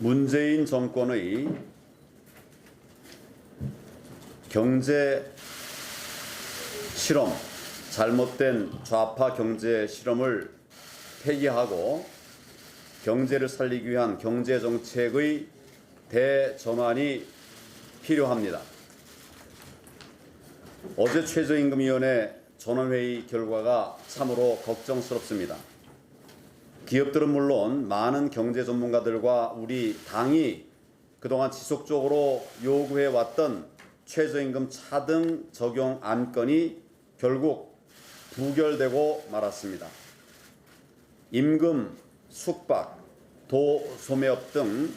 문재인 정권의 경제 실험, 잘못된 좌파 경제 실험을 폐기하고 경제를 살리기 위한 경제 정책의 대전환이 필요합니다. 어제 최저임금위원회 전원회의 결과가 참으로 걱정스럽습니다. 기업들은 물론 많은 경제 전문가들과 우리 당이 그동안 지속적으로 요구해왔던 최저임금 차등 적용 안건이 결국 부결되고 말았습니다. 임금, 숙박, 도, 소매업 등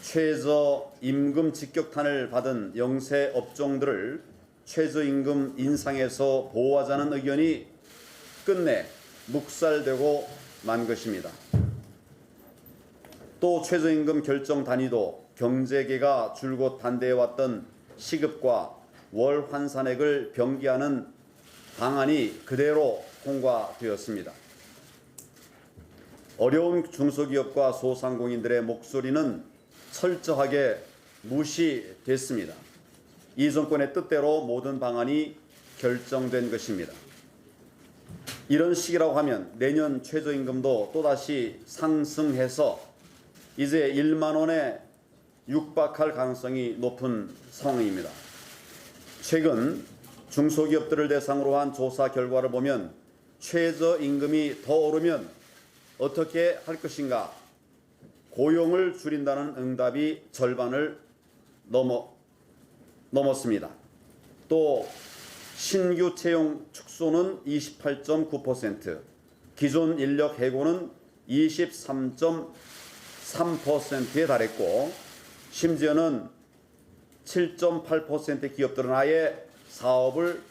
최저임금 직격탄을 받은 영세 업종들을 최저임금 인상에서 보호하자는 의견이 끝내 묵살되고 만 것입니다. 또 최저임금 결정 단위도 경제계가 줄곧 반대해왔던 시급과 월 환산액을 병기하는 방안이 그대로 통과되었습니다. 어려운 중소기업과 소상공인들의 목소리는 철저하게 무시됐습니다. 이 정권의 뜻대로 모든 방안이 결정된 것입니다. 이런 시기라고 하면 내년 최저임금도 또다시 상승해서 이제 1만 원에 육박할 가능성이 높은 상황입니다. 최근 중소기업들을 대상으로 한 조사 결과를 보면 최저임금이 더 오르면 어떻게 할 것인가? 고용을 줄인다는 응답이 절반을 넘었습니다. 또 신규 채용 축소는 28.9%, 기존 인력 해고는 23.3%에 달했고 심지어는 7.8%의 기업들은 아예 사업을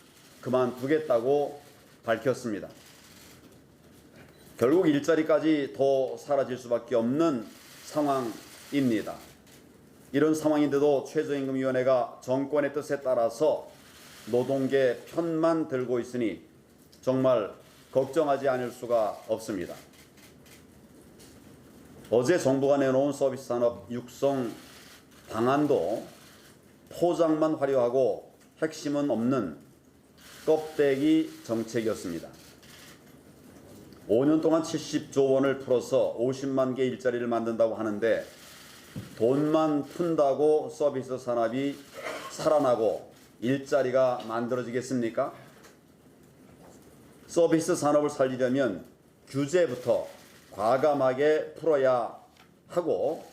그만두겠다고 밝혔습니다. 결국 일자리까지 더 사라질 수밖에 없는 상황입니다. 이런 상황인데도 최저임금위원회가 정권의 뜻에 따라서 노동계 편만 들고 있으니 정말 걱정하지 않을 수가 없습니다. 어제 정부가 내놓은 서비스 산업 육성 방안도 포장만 화려하고 핵심은 없는 껍데기 정책이었습니다. 5년 동안 70조 원을 풀어서 50만 개 일자리를 만든다고 하는데 돈만 푼다고 서비스 산업이 살아나고 일자리가 만들어지겠습니까? 서비스 산업을 살리려면 규제부터 과감하게 풀어야 하고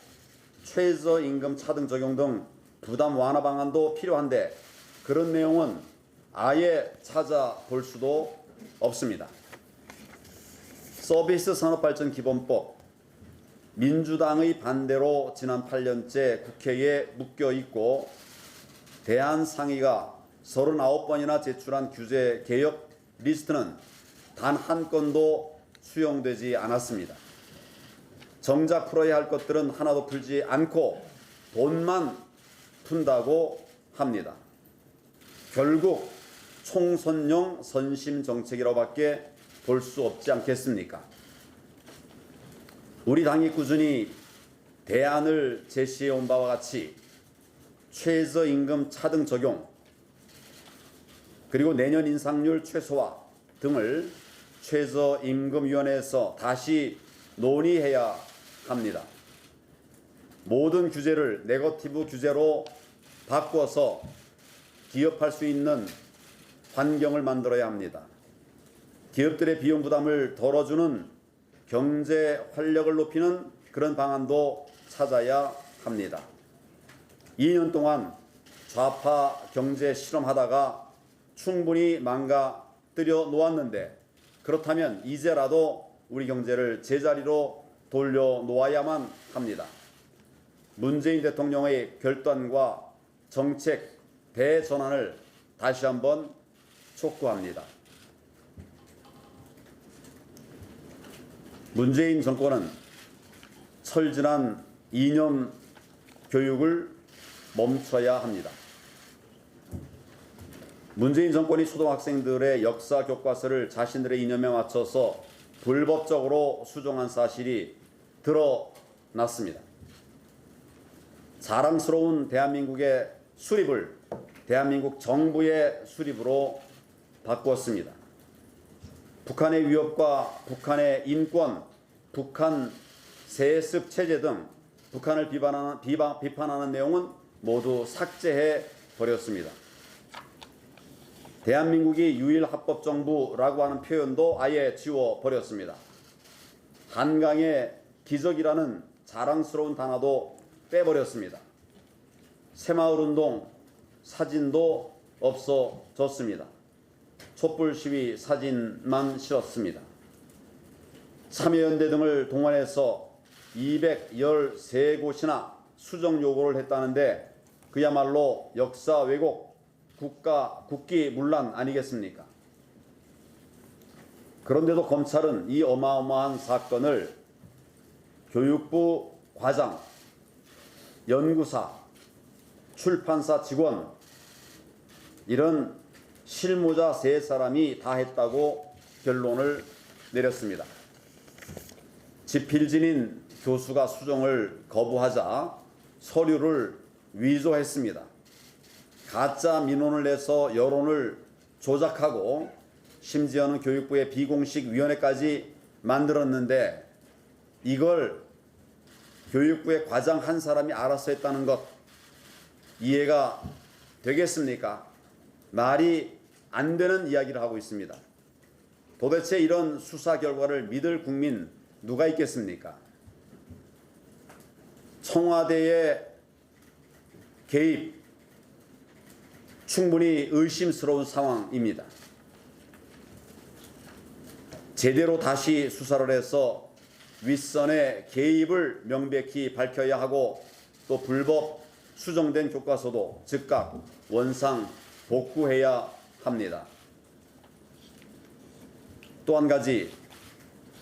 최저임금 차등 적용 등 부담 완화 방안도 필요한데 그런 내용은 아예 찾아볼 수도 없습니다. 서비스 산업발전 기본법, 민주당의 반대로 지난 8년째 국회에 묶여 있고 대한상의가 39번이나 제출한 규제 개혁 리스트는 단 한 건도 수용되지 않았습니다. 정작 풀어야 할 것들은 하나도 풀지 않고 돈만 푼다고 합니다. 결국 총선용 선심 정책이라고밖에 볼 수 없지 않겠습니까? 우리 당이 꾸준히 대안을 제시해온 바와 같이 최저임금 차등 적용 그리고 내년 인상률 최소화 등을 최저임금위원회에서 다시 논의해야 합니다. 모든 규제를 네거티브 규제로 바꿔서 기업할 수 있는 환경을 만들어야 합니다. 기업들의 비용 부담을 덜어주는 경제 활력을 높이는 그런 방안도 찾아야 합니다. 2년 동안 좌파 경제 실험하다가 충분히 망가뜨려 놓았는데 그렇다면 이제라도 우리 경제를 제자리로 돌려놓아야만 합니다. 문재인 대통령의 결단과 정책 대전환을 다시 한번 촉구합니다. 문재인 정권은 철진한 이념 교육을 멈춰야 합니다. 문재인 정권이 초등학생들의 역사 교과서를 자신들의 이념에 맞춰서 불법적으로 수정한 사실이 드러났습니다. 자랑스러운 대한민국의 수립을 대한민국 정부의 수립으로 바꾸었습니다. 북한의 위협과 북한의 인권, 북한 세습 체제 등 북한을 비판하는 내용은 모두 삭제해 버렸습니다. 대한민국이 유일 합법 정부라고 하는 표현도 아예 지워 버렸습니다. 한강의 기적이라는 자랑스러운 단어도 빼버렸습니다. 새마을운동 사진도 없어졌습니다. 촛불 시위 사진만 실었습니다. 참여연대 등을 동원해서 213곳이나 수정 요구를 했다는데 그야말로 역사 왜곡, 국기문란 아니겠습니까? 그런데도 검찰은 이 어마어마한 사건을 교육부 과장, 연구사, 출판사 직원 이런 실무자 3사람이 다 했다고 결론을 내렸습니다. 집필진인 교수가 수정을 거부하자 서류를 위조했습니다. 가짜 민원을 내서 여론을 조작하고 심지어는 교육부의 비공식 위원회까지 만들었는데 이걸 교육부의 과장 한 사람이 알아서 했다는 것 이해가 되겠습니까? 말이 안 되는 이야기를 하고 있습니다. 도대체 이런 수사 결과를 믿을 국민 누가 있겠습니까? 청와대의 개입 충분히 의심스러운 상황입니다. 제대로 다시 수사를 해서 윗선의 개입을 명백히 밝혀야 하고 또 불법 수정된 교과서도 즉각 원상 복구해야 합니다. 또 한 가지,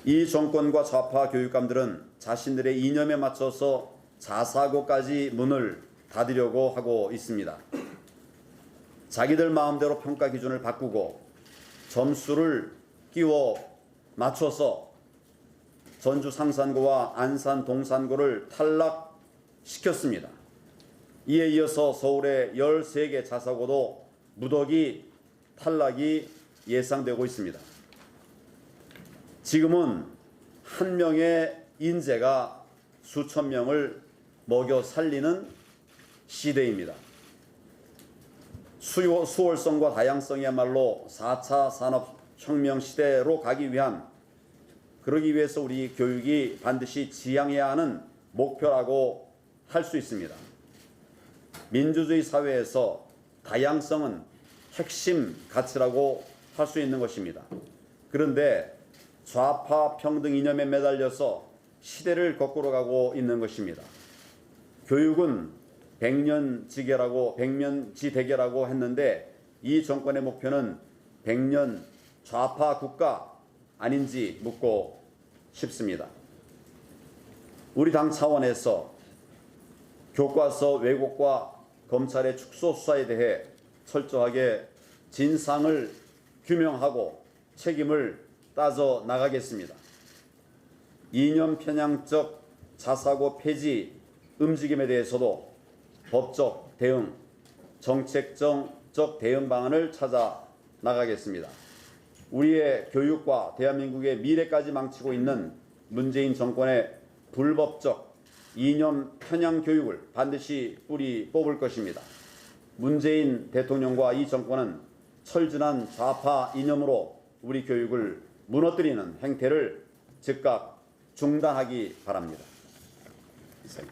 이 정권과 좌파 교육감들은 자신들의 이념에 맞춰서 자사고까지 문을 닫으려고 하고 있습니다. 자기들 마음대로 평가 기준을 바꾸고 점수를 끼워 맞춰서 전주 상산고와 안산 동산고를 탈락시켰습니다. 이에 이어서 서울의 13개 자사고도 무더기 탈락이 예상되고 있습니다. 지금은 한 명의 인재가 수천 명을 먹여 살리는 시대입니다. 수월성과 다양성이야말로 4차 산업혁명 시대로 그러기 위해서 우리 교육이 반드시 지향해야 하는 목표라고 할 수 있습니다. 민주주의 사회에서 다양성은 핵심 가치라고 할 수 있는 것입니다. 그런데 좌파 평등 이념에 매달려서 시대를 거꾸로 가고 있는 것입니다. 교육은 백년지대계라고 했는데 이 정권의 목표는 백년 좌파 국가 아닌지 묻고 싶습니다. 우리 당 차원에서 교과서 왜곡과 검찰의 축소 수사에 대해 철저하게 진상을 규명하고 책임을 따져 나가겠습니다. 이념 편향적 자사고 폐지 움직임에 대해서도 법적 대응, 정책적 대응 방안을 찾아 나가겠습니다. 우리의 교육과 대한민국의 미래까지 망치고 있는 문재인 정권의 불법적 이념 편향 교육을 반드시 뿌리 뽑을 것입니다. 문재인 대통령과 이 정권은 철저한 좌파 이념으로 우리 교육을 무너뜨리는 행태를 즉각 중단하기 바랍니다. 이상입니다.